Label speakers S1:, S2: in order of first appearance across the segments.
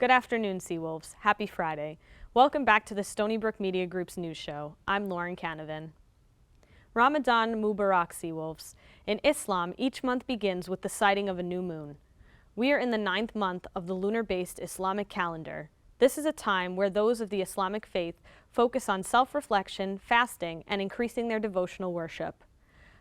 S1: Good afternoon, Seawolves. Happy Friday. Welcome back to the Stony Brook Media Group's news show. I'm Lauren Canavan. Ramadan Mubarak, Seawolves. In Islam, each month begins with the sighting of a new moon. We are in the 9th month of the lunar-based Islamic calendar. This is a time where those of the Islamic faith focus on self-reflection, fasting, and increasing their devotional worship.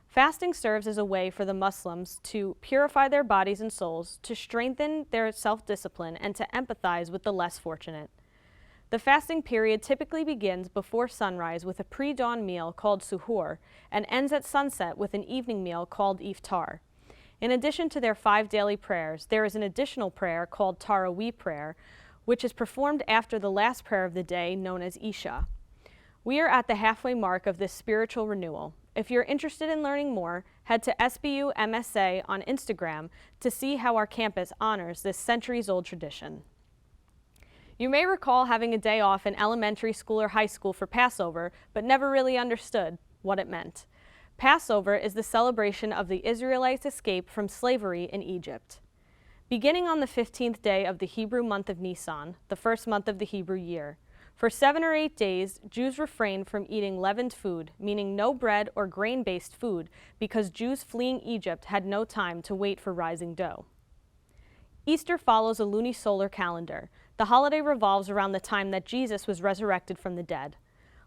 S1: Fasting serves as a way for the Muslims to purify their bodies and souls, to strengthen their self-discipline, and to empathize with the less fortunate. The fasting period typically begins before sunrise with a pre-dawn meal called suhoor and ends at sunset with an evening meal called iftar. In addition to their 5 daily prayers, there is an additional prayer called Taraweeh prayer, which is performed after the last prayer of the day, known as Isha. We are at the halfway mark of this spiritual renewal. If you're interested in learning more, head to SBU MSA on Instagram to see how our campus honors this centuries-old tradition. You may recall having a day off in elementary school or high school for Passover, but never really understood what it meant. Passover is the celebration of the Israelites' escape from slavery in Egypt. Beginning on the 15th day of the Hebrew month of Nisan, the first month of the Hebrew year, for 7 or 8 days, Jews refrained from eating leavened food, meaning no bread or grain-based food, because Jews fleeing Egypt had no time to wait for rising dough. Easter follows a lunisolar calendar. The holiday revolves around the time that Jesus was resurrected from the dead.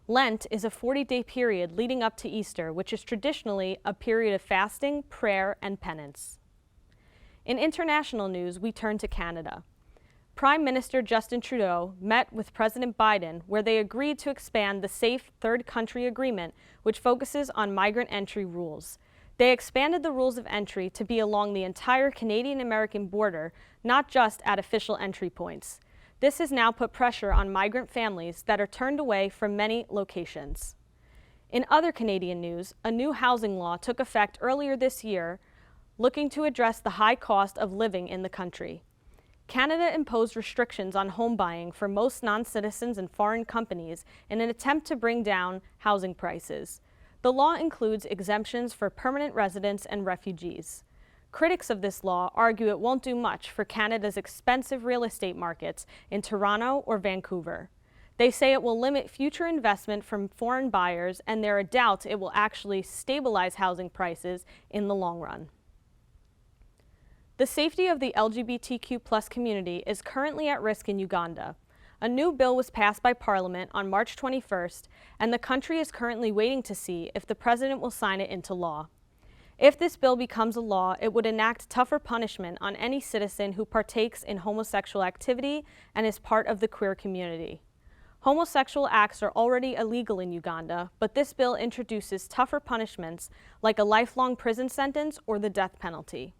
S1: Lent is a 40-day period leading up to Easter, which is traditionally a period of fasting, prayer, and penance. In international news, we turn to Canada. Prime Minister Justin Trudeau met with President Biden, where they agreed to expand the Safe Third Country Agreement, which focuses on migrant entry rules. They expanded the rules of entry to be along the entire Canadian-American border, not just at official entry points. This has now put pressure on migrant families that are turned away from many locations. In other Canadian news, a new housing law took effect earlier this year, looking to address the high cost of living in the country. Canada imposed restrictions on home buying for most non-citizens and foreign companies in an attempt to bring down housing prices. The law includes exemptions for permanent residents and refugees. Critics of this law argue it won't do much for Canada's expensive real estate markets in Toronto or Vancouver. They say it will limit future investment from foreign buyers, and there are doubts it will actually stabilize housing prices in the long run. The safety of the LGBTQ+ community is currently at risk in Uganda. A new bill was passed by Parliament on March 21st, and the country is currently waiting to see if the president will sign it into law. If this bill becomes a law, it would enact tougher punishment on any citizen who partakes in homosexual activity and is part of the queer community. Homosexual acts are already illegal in Uganda, but this bill introduces tougher punishments like a lifelong prison sentence or the death penalty.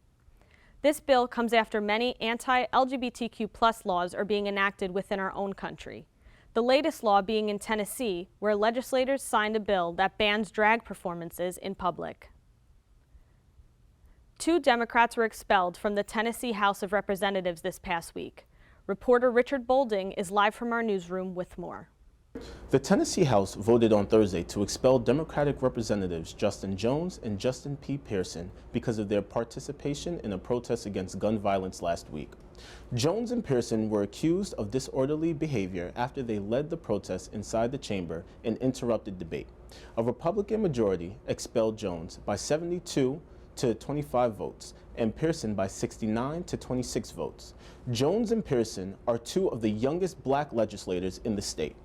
S1: This bill comes after many anti-LGBTQ+ laws are being enacted within our own country. The latest law being in Tennessee, where legislators signed a bill that bans drag performances in public. 2 Democrats were expelled from the Tennessee House of Representatives this past week. Reporter Richard Bolding is live from our newsroom with more.
S2: The Tennessee House voted on Thursday to expel Democratic Representatives Justin Jones and Justin P. Pearson because of their participation in a protest against gun violence last week. Jones and Pearson were accused of disorderly behavior after they led the protest inside the chamber and interrupted debate. A Republican majority expelled Jones by 72 to 25 votes and Pearson by 69 to 26 votes. Jones and Pearson are 2 of the youngest black legislators in the state.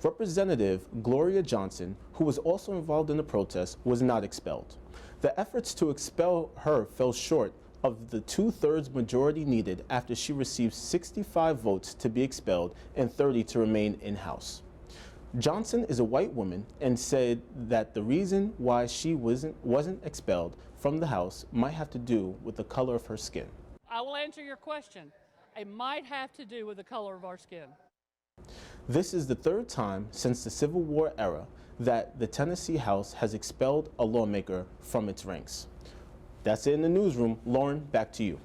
S2: Representative Gloria Johnson, who was also involved in the protest, was not expelled. The efforts to expel her fell short of the 2/3 majority needed after she received 65 votes to be expelled and 30 to remain in-house. Johnson is a white woman and said that the reason why she wasn't expelled from the House might have to do with the color of her skin.
S3: I will answer your question. It might have to do with the color of our skin.
S2: This is the 3rd time since the Civil War era that the Tennessee House has expelled a lawmaker from its ranks. That's it in the newsroom. Lauren, back to you.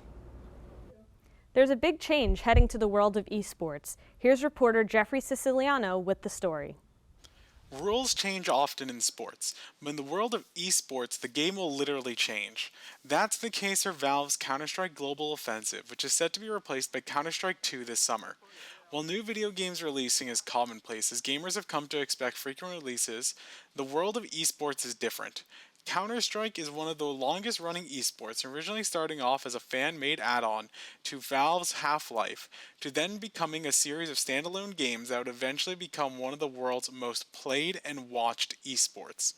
S1: There's a big change heading to the world of esports. Here's reporter Jeffrey Siciliano with the story.
S4: Rules change often in sports, but in the world of esports, the game will literally change. That's the case for Valve's Counter-Strike Global Offensive, which is set to be replaced by Counter-Strike 2 this summer. While new video games releasing is commonplace as gamers have come to expect frequent releases, the world of esports is different. Counter-Strike is one of the longest running esports, originally starting off as a fan-made add-on to Valve's Half-Life, to then becoming a series of standalone games that would eventually become one of the world's most played and watched esports.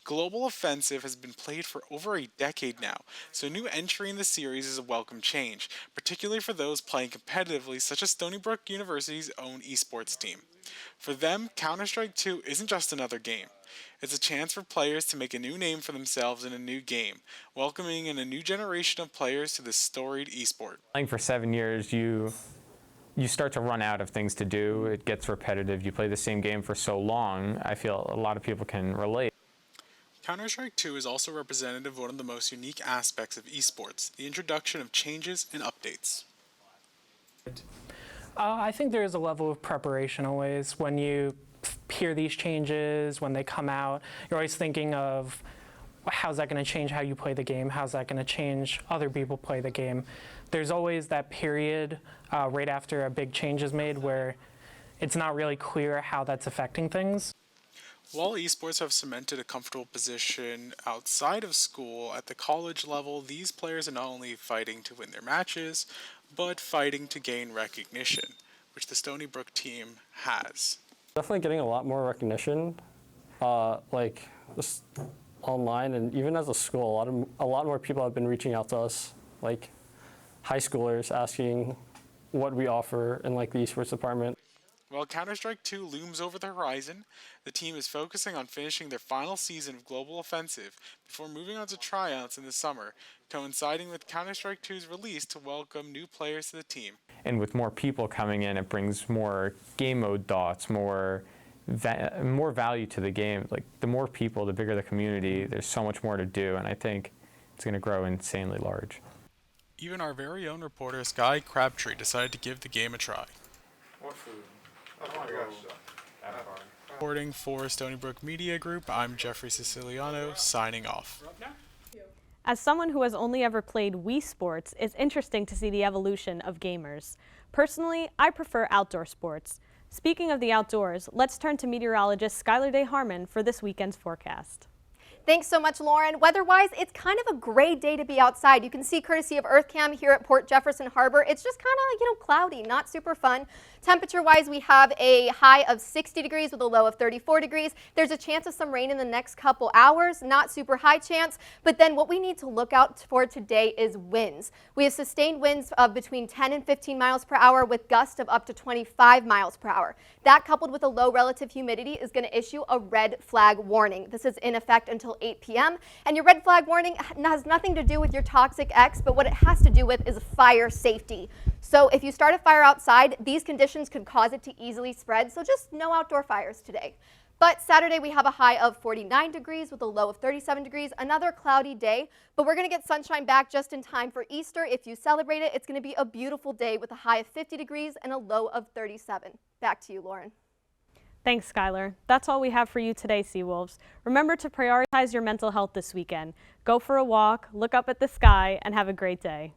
S4: Global Offensive has been played for over a decade now, so a new entry in the series is a welcome change, particularly for those playing competitively such as Stony Brook University's own esports team. For them, Counter-Strike 2 isn't just another game. It's a chance for players to make a new name for themselves in a new game, welcoming in a new generation of players to this storied esport.
S5: Playing for 7 years, you start to run out of things to do. It gets repetitive. You play the same game for so long, I feel a lot of people can relate.
S4: Counter-Strike 2 is also representative of one of the most unique aspects of esports, the introduction of changes and updates.
S6: I think there is a level of preparation always when you hear these changes, when they come out. You're always thinking of how's that going to change how you play the game? How's that going to change other people play the game? There's always that period right after a big change is made where it's not really clear how that's affecting things.
S4: While esports have cemented a comfortable position outside of school, at the college level, these players are not only fighting to win their matches, but fighting to gain recognition, which the Stony Brook team has.
S7: Definitely getting a lot more recognition, like just online and even as a school. A lot more people have been reaching out to us, like high schoolers, asking what we offer in like the esports department.
S4: While Counter-Strike 2 looms over the horizon, the team is focusing on finishing their final season of Global Offensive before moving on to tryouts in the summer, coinciding with Counter-Strike 2's release to welcome new players to the team.
S5: And with more people coming in, it brings more game mode dots, more value to the game. Like the more people, the bigger the community. There's so much more to do, and I think it's going to grow insanely large.
S4: Even our very own reporter Sky Crabtree decided to give the game a try.
S8: What food?
S4: Reporting for Stony Brook Media Group, I'm Jeffrey Siciliano, signing off.
S1: As someone who has only ever played Wii Sports, it's interesting to see the evolution of gamers. Personally, I prefer outdoor sports. Speaking of the outdoors, let's turn to meteorologist Skylar Day Harmon for this weekend's forecast.
S9: Thanks so much, Lauren. Weather-wise, it's kind of a gray day to be outside. You can see courtesy of EarthCam here at Port Jefferson Harbor. It's just kind of, cloudy, not super fun. Temperature-wise, we have a high of 60 degrees with a low of 34 degrees. There's a chance of some rain in the next couple hours, not super high chance. But then what we need to look out for today is winds. We have sustained winds of between 10 and 15 miles per hour with gusts of up to 25 miles per hour. That coupled with a low relative humidity is going to issue a red flag warning. This is in effect until 8 p.m. And your red flag warning has nothing to do with your toxic X, but what it has to do with is fire safety. So if you start a fire outside, these conditions could cause it to easily spread, so just no outdoor fires today. But Saturday we have a high of 49 degrees with a low of 37 degrees, another cloudy day, but we're going to get sunshine back just in time for Easter. If you celebrate it, it's going to be a beautiful day with a high of 50 degrees and a low of 37. Back to you, Lauren.
S1: Thanks, Skylar. That's all we have for you today, Seawolves. Remember to prioritize your mental health this weekend. Go for a walk, look up at the sky, and have a great day.